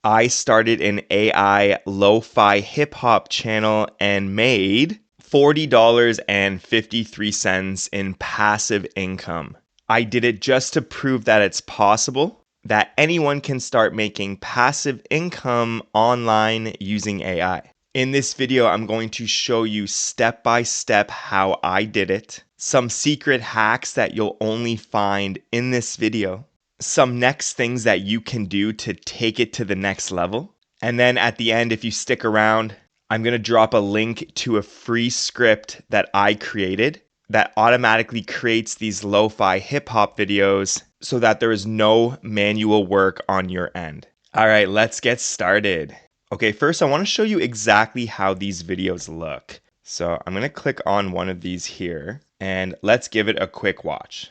I started an AI lo-fi hip hop channel and made $40.53 in passive income. I did it just to prove that it's possible, that anyone can start making passive income online using AI. In this video, I'm going to show you step by step how I did it, some secret hacks that you'll only find in this video, some next things that you can do to take it to the next level. And then at the end, if you stick around, I'm going to drop a link to a free script that I created that automatically creates these lo-fi hip hop videos so that there is no manual work on your end. All right, let's get started. Okay, first I want to show you exactly how these videos look. So I'm going to click on one of these here and let's give it a quick watch.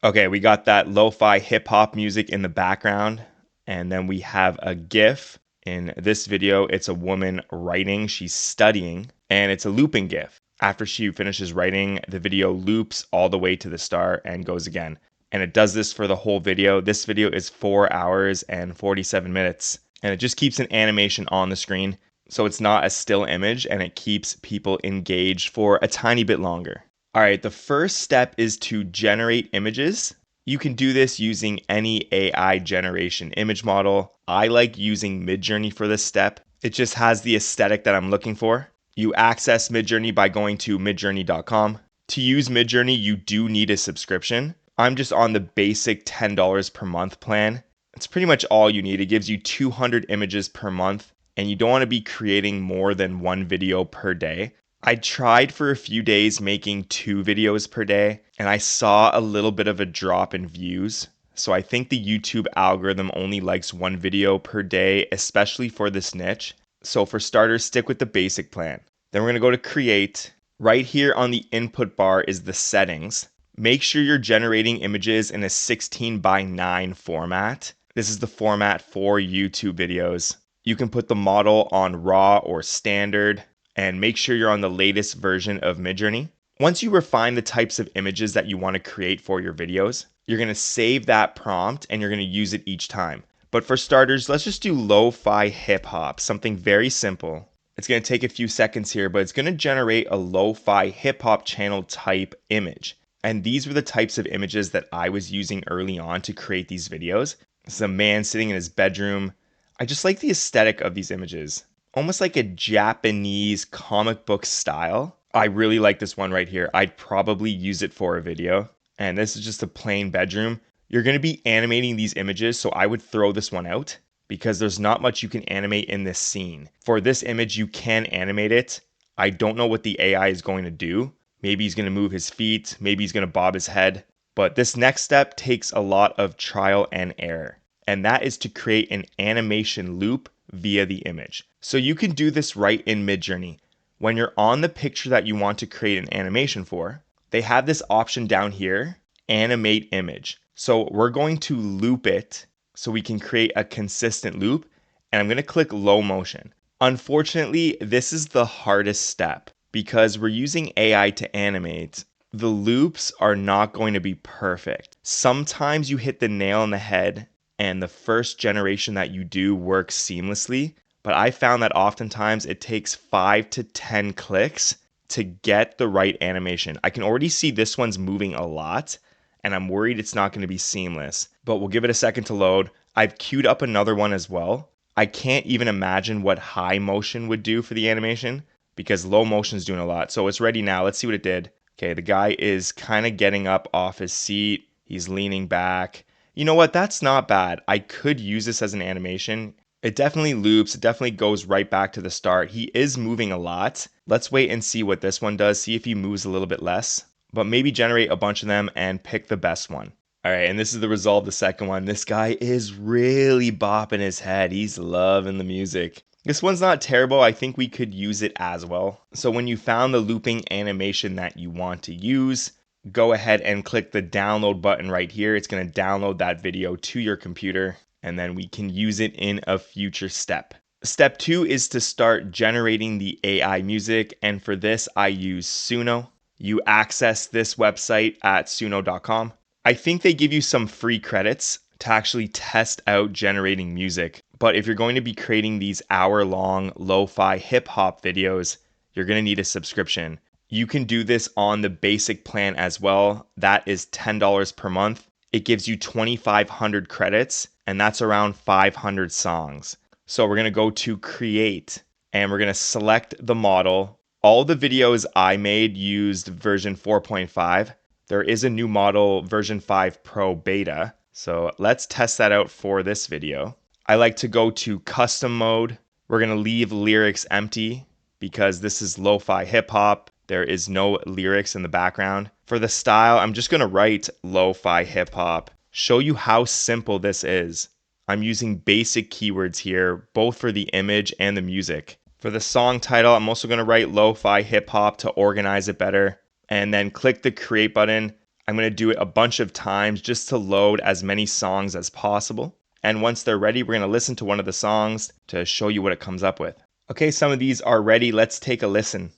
Okay, we got that lo-fi hip hop music in the background, and then we have a GIF. In this video, it's a woman writing, she's studying, and it's a looping GIF. After she finishes writing, the video loops all the way to the start and goes again. And it does this for the whole video. This video is 4 hours and 47 minutes, and it just keeps an animation on the screen. So it's not a still image, and it keeps people engaged for a tiny bit longer. All right, the first step is to generate images. You can do this using any AI generation image model. I like using Midjourney for this step. It just has the aesthetic that I'm looking for. You access Midjourney by going to midjourney.com. To use Midjourney, you do need a subscription. I'm just on the basic $10 per month plan. It's pretty much all you need. It gives you 200 images per month, and you don't want to be creating more than one video per day. I tried for a few days making 2 videos per day, and I saw a little bit of a drop in views. So I think the YouTube algorithm only likes 1 video per day, especially for this niche. So for starters, stick with the basic plan. Then we're going to go to create. Right here on the input bar is the settings. Make sure you're generating images in a 16:9 format. This is the format for YouTube videos. You can put the model on raw or standard, and make sure you're on the latest version of Midjourney. Once you refine the types of images that you want to create for your videos, you're going to save that prompt and you're going to use it each time. But for starters, let's just do lo-fi hip hop, something very simple. It's going to take a few seconds here, but it's going to generate a lo-fi hip hop channel type image. And these were the types of images that I was using early on to create these videos. This is a man sitting in his bedroom. I just like the aesthetic of these images. Almost like a Japanese comic book style. I really like this one right here. I'd probably use it for a video. And this is just a plain bedroom. You're going to be animating these images, so I would throw this one out because there's not much you can animate in this scene. For this image, you can animate it. I don't know what the AI is going to do. Maybe he's going to move his feet. Maybe he's going to bob his head. But this next step takes a lot of trial and error. And that is to create an animation loop via the image. So you can do this right in Midjourney. When you're on the picture that you want to create an animation for, they have this option down here, animate image. So we're going to loop it so we can create a consistent loop, and I'm going to click low motion. Unfortunately, this is the hardest step because we're using AI to animate. The loops are not going to be perfect. Sometimes you hit the nail on the head and the first generation that you do works seamlessly, but I found that oftentimes it takes 5 to 10 clicks to get the right animation. I can already see this one's moving a lot, and I'm worried it's not going to be seamless, but we'll give it a second to load. I've queued up another one as well. I can't even imagine what high motion would do for the animation because low motion is doing a lot. So it's ready now. Let's see what it did. Okay, the guy is kind of getting up off his seat. He's leaning back. You know what? That's not bad. I could use this as an animation. It definitely loops. It definitely goes right back to the start. He is moving a lot. Let's wait and see what this one does. See if he moves a little bit less. But maybe generate a bunch of them and pick the best one. All right, and this is the result of the second one. This guy is really bopping his head. He's loving the music. This one's not terrible. I think we could use it as well. So when you found the looping animation that you want to use, go ahead and click the download button right here. It's going to download that video to your computer, and then we can use it in a future step. Step 2 is to start generating the AI music, and for this I use Suno. You access this website at suno.com. I think they give you some free credits to actually test out generating music, but if you're going to be creating these hour-long lo-fi hip-hop videos, you're going to need a subscription. You can do this on the basic plan as well. That is $10 per month. It gives you 2,500 credits, and that's around 500 songs. So we're going to go to create, and we're going to select the model. All the videos I made used version 4.5. There is a new model, version 5 Pro Beta. So let's test that out for this video. I like to go to custom mode. We're going to leave lyrics empty because this is lo-fi hip hop. There is no lyrics in the background. For the style, I'm just going to write lo-fi hip hop. Show you how simple this is. I'm using basic keywords here, both for the image and the music. For the song title, I'm also going to write lo-fi hip hop to organize it better. And then click the create button. I'm going to do it a bunch of times just to load as many songs as possible. And once they're ready, we're going to listen to one of the songs to show you what it comes up with. Okay, some of these are ready. Let's take a listen.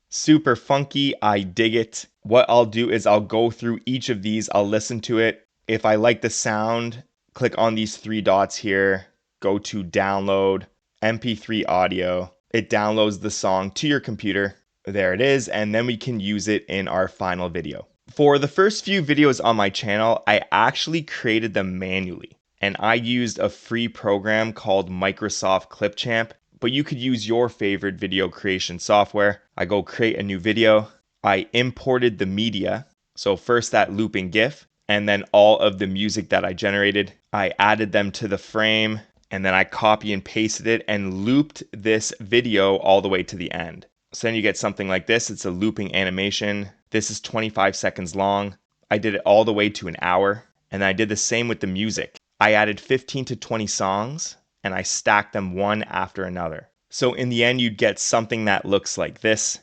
Super funky, I dig it. What I'll do is I'll go through each of these, I'll listen to it. If I like the sound, click on these 3 dots here, go to download, MP3 audio. It downloads the song to your computer. There it is, and then we can use it in our final video. For the first few videos on my channel, I actually created them manually, and I used a free program called Microsoft Clipchamp. But you could use your favorite video creation software. I go create a new video. I imported the media. So first that looping GIF, and then all of the music that I generated. I added them to the frame, and then I copy and pasted it and looped this video all the way to the end. So then you get something like this. It's a looping animation. This is 25 seconds long. I did it all the way to an hour. And I did the same with the music. I added 15 to 20 songs, and I stack them one after another. So in the end, you'd get something that looks like this.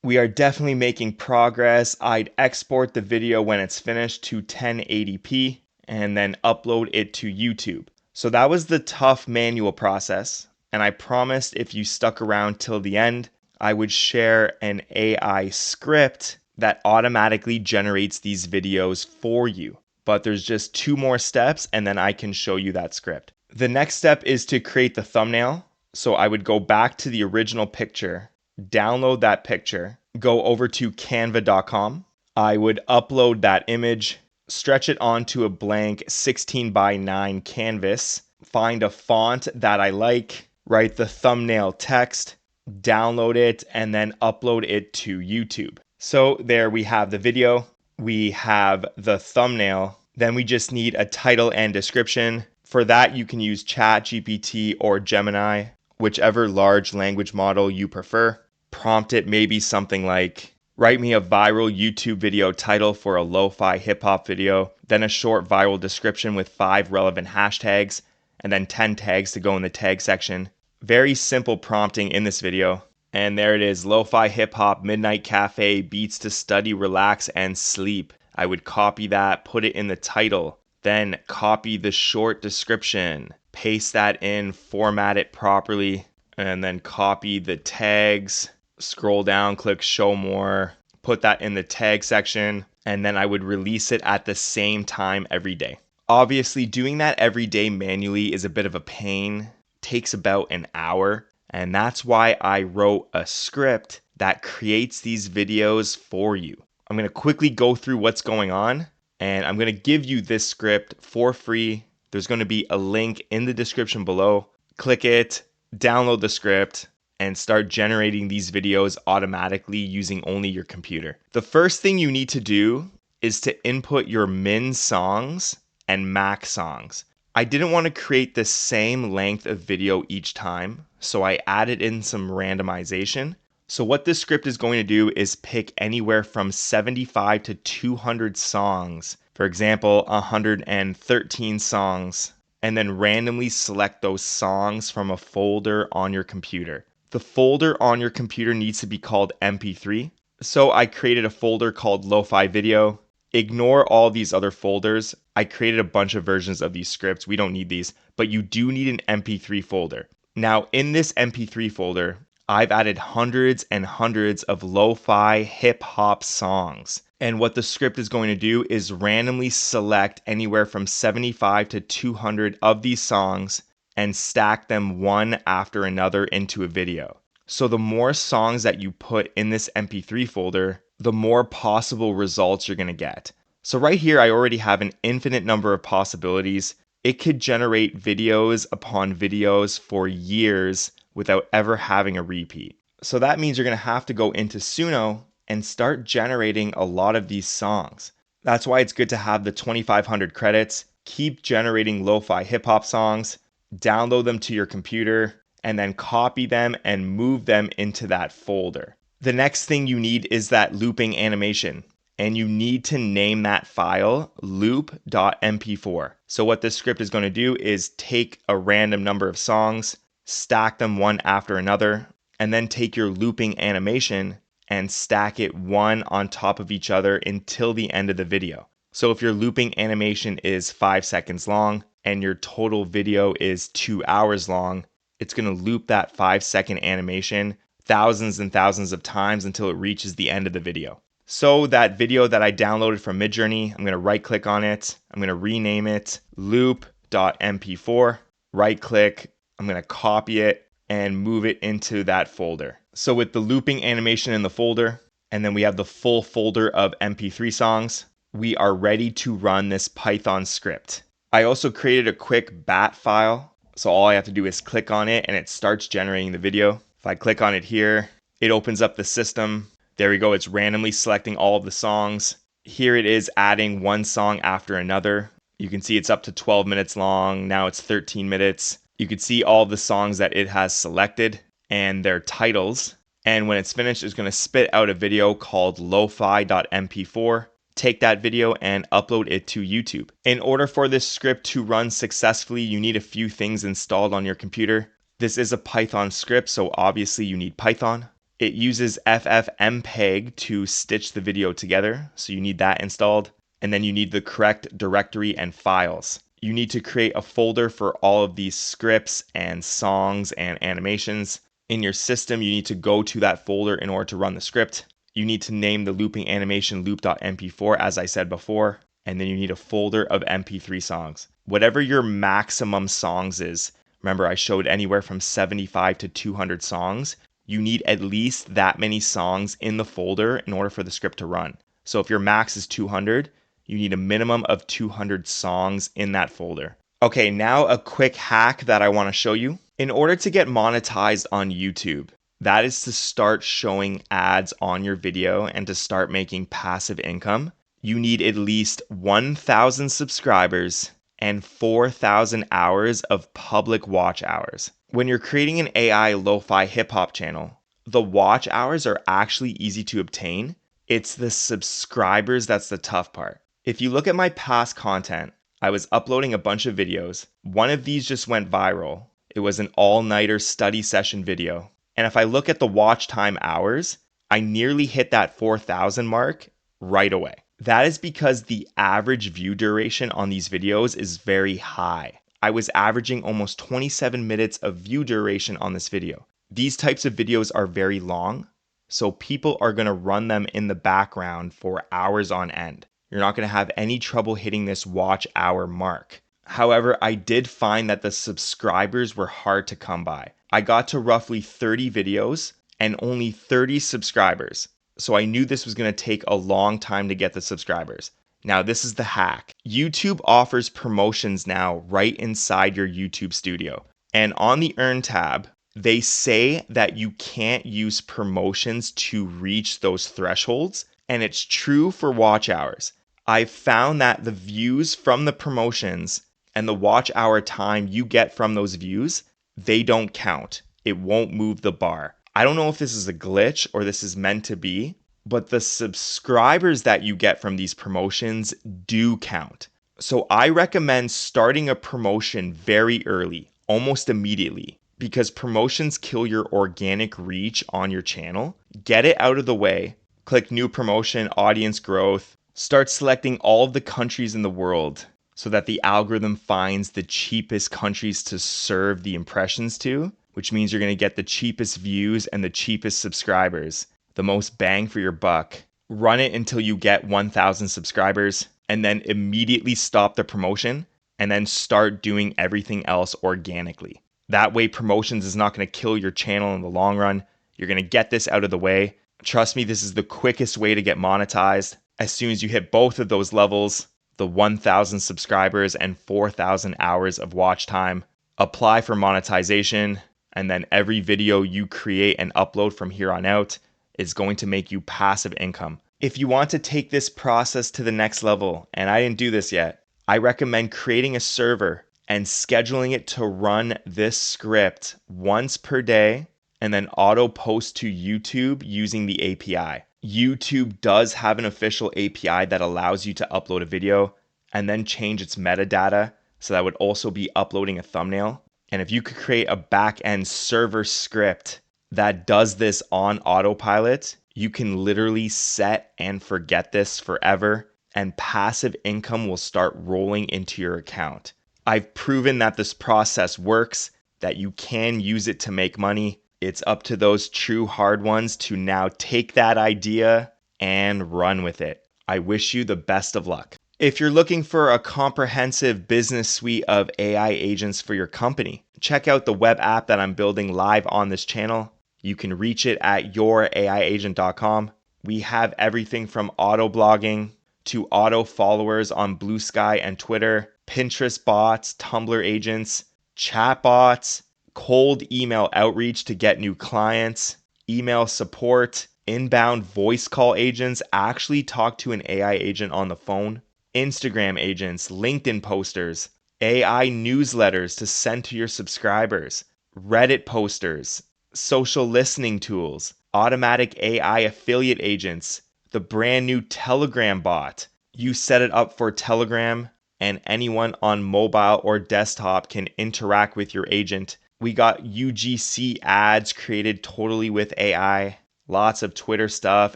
We are definitely making progress. I'd export the video when it's finished to 1080p and then upload it to YouTube. So that was the tough manual process. And I promised if you stuck around till the end, I would share an AI script that automatically generates these videos for you. But there's just 2 more steps and then I can show you that script. The next step is to create the thumbnail. So I would go back to the original picture, download that picture, go over to canva.com. I would upload that image, stretch it onto a blank 16:9 canvas, find a font that I like, write the thumbnail text, download it, and then upload it to YouTube. So there we have the video, we have the thumbnail, then we just need a title and description. For that, you can use ChatGPT or Gemini, whichever large language model you prefer. Prompt it maybe something like, write me a viral YouTube video title for a lo-fi hip-hop video, then a short viral description with 5 relevant hashtags, and then 10 tags to go in the tag section. Very simple prompting in this video. And there it is, lo-fi hip-hop, midnight cafe, beats to study, relax, and sleep. I would copy that, put it in the title, then copy the short description, paste that in, format it properly, and then copy the tags. Scroll down, click show more, put that in the tag section, and then I would release it at the same time every day. Obviously, doing that every day manually is a bit of a pain, takes about an hour, and that's why I wrote a script that creates these videos for you. I'm going to quickly go through what's going on, and I'm going to give you this script for free. There's going to be a link in the description below. Click it, download the script, and start generating these videos automatically using only your computer. The first thing you need to do is to input your min songs and max songs. I didn't want to create the same length of video each time, so I added in some randomization. So what this script is going to do is pick anywhere from 75 to 200 songs. For example, 113 songs, and then randomly select those songs from a folder on your computer. The folder on your computer needs to be called MP3. So I created a folder called LoFi video. Ignore all these other folders. I created a bunch of versions of these scripts. We don't need these, but you do need an MP3 folder. Now, in this MP3 folder, I've added hundreds and hundreds of lo-fi hip hop songs. And what the script is going to do is randomly select anywhere from 75 to 200 of these songs and stack them one after another into a video. So the more songs that you put in this MP3 folder, the more possible results you're going to get. So right here, I already have an infinite number of possibilities. It could generate videos upon videos for years without ever having a repeat. So that means you're going to have to go into Suno and start generating a lot of these songs. That's why it's good to have the 2,500 credits, keep generating lo-fi hip hop songs, download them to your computer, and then copy them and move them into that folder. The next thing you need is that looping animation, and you need to name that file loop.mp4. So what this script is going to do is take a random number of songs, stack them one after another, and then take your looping animation and stack it one on top of each other until the end of the video. So if your looping animation is 5 seconds long and your total video is 2 hours long, it's going to loop that 5-second animation thousands and thousands of times until it reaches the end of the video. So that video that I downloaded from Midjourney, I'm going to right click on it. I'm going to rename it loop.mp4. Right click. I'm going to copy it and move it into that folder. So with the looping animation in the folder, and then we have the full folder of MP3 songs, we are ready to run this Python script. I also created a quick bat file. So all I have to do is click on it and it starts generating the video. If I click on it here, it opens up the system. There we go. It's randomly selecting all of the songs. Here it is adding one song after another. You can see it's up to 12 minutes long. Now it's 13 minutes. You can see all of the songs that it has selected and their titles. And when it's finished, it's going to spit out a video called lofi.mp4. Take that video and upload it to YouTube. In order for this script to run successfully, you need a few things installed on your computer. This is a Python script, so obviously you need Python. It uses ffmpeg to stitch the video together, so you need that installed. And then you need the correct directory and files. You need to create a folder for all of these scripts and songs and animations. In your system, you need to go to that folder in order to run the script. You need to name the looping animation loop.mp4, as I said before, and then you need a folder of MP3 songs. Whatever your maximum songs is, remember I showed anywhere from 75 to 200 songs, you need at least that many songs in the folder in order for the script to run. So if your max is 200, you need a minimum of 200 songs in that folder. Okay, now a quick hack that I want to show you. In order to get monetized on YouTube, that is to start showing ads on your video and to start making passive income, you need at least 1,000 subscribers and 4,000 hours of public watch hours. When you're creating an AI lo-fi hip hop channel, the watch hours are actually easy to obtain. It's the subscribers that's the tough part. If you look at my past content, I was uploading a bunch of videos. One of these just went viral. It was an all-nighter study session video. And if I look at the watch time hours, I nearly hit that 4,000 mark right away. That is because the average view duration on these videos is very high. I was averaging almost 27 minutes of view duration on this video. These types of videos are very long, so people are going to run them in the background for hours on end. You're not going to have any trouble hitting this watch hour mark. However, I did find that the subscribers were hard to come by. I got to roughly 30 videos and only 30 subscribers. So I knew this was going to take a long time to get the subscribers. Now, this is the hack. YouTube offers promotions now right inside your YouTube studio. And on the Earn tab, They say that you can't use promotions to reach those thresholds, and it's true for watch hours. I've found that the views from the promotions and the watch hour time you get from those views, they don't count. It won't move the bar. I don't know if this is a glitch or this is meant to be, but the subscribers that you get from these promotions do count. So I recommend starting a promotion very early, almost immediately, because promotions kill your organic reach on your channel. Get it out of the way. Click new promotion, audience growth. Start selecting all of the countries in the world so that the algorithm finds the cheapest countries to serve the impressions to, which means you're going to get the cheapest views and the cheapest subscribers, the most bang for your buck. Run it until you get 1,000 subscribers and then immediately stop the promotion and then start doing everything else organically. That way, promotions is not going to kill your channel in the long run. You're going to get this out of the way. Trust me, this is the quickest way to get monetized. As soon as you hit both of those levels, the 1,000 subscribers and 4,000 hours of watch time, apply for monetization, and then every video you create and upload from here on out is going to make you passive income. If you want to take this process to the next level, and I didn't do this yet, I recommend creating a server and scheduling it to run this script once per day and then auto post to YouTube using the API. YouTube does have an official API that allows you to upload a video and then change its metadata. So that would also be uploading a thumbnail. And if you could create a back-end server script that does this on autopilot, you can literally set and forget this forever, and passive income will start rolling into your account. I've proven that this process works, that you can use it to make money. It's up to those true hard ones to now take that idea and run with it. I wish you the best of luck. If you're looking for a comprehensive business suite of AI agents for your company, check out the web app that I'm building live on this channel. You can reach it at youraiagent.com. We have everything from auto blogging to auto followers on Blue Sky and Twitter, Pinterest bots, Tumblr agents, chat bots, cold email outreach to get new clients, email support, inbound voice call agents actually talk to an AI agent on the phone, Instagram agents, LinkedIn posters, AI newsletters to send to your subscribers, Reddit posters, social listening tools, automatic AI affiliate agents, the brand new Telegram bot. You set it up for Telegram and anyone on mobile or desktop can interact with your agent. We got UGC ads created totally with AI, lots of Twitter stuff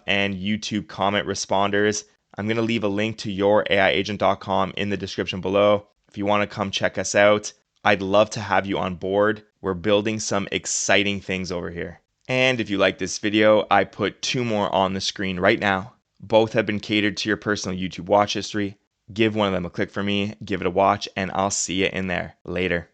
and YouTube comment responders. I'm going to leave a link to youraiagent.com in the description below. If you want to come check us out, I'd love to have you on board. We're building some exciting things over here. And if you like this video, I put 2 more on the screen right now. Both have been catered to your personal YouTube watch history. Give one of them a click for me, give it a watch, and I'll see you in there. Later.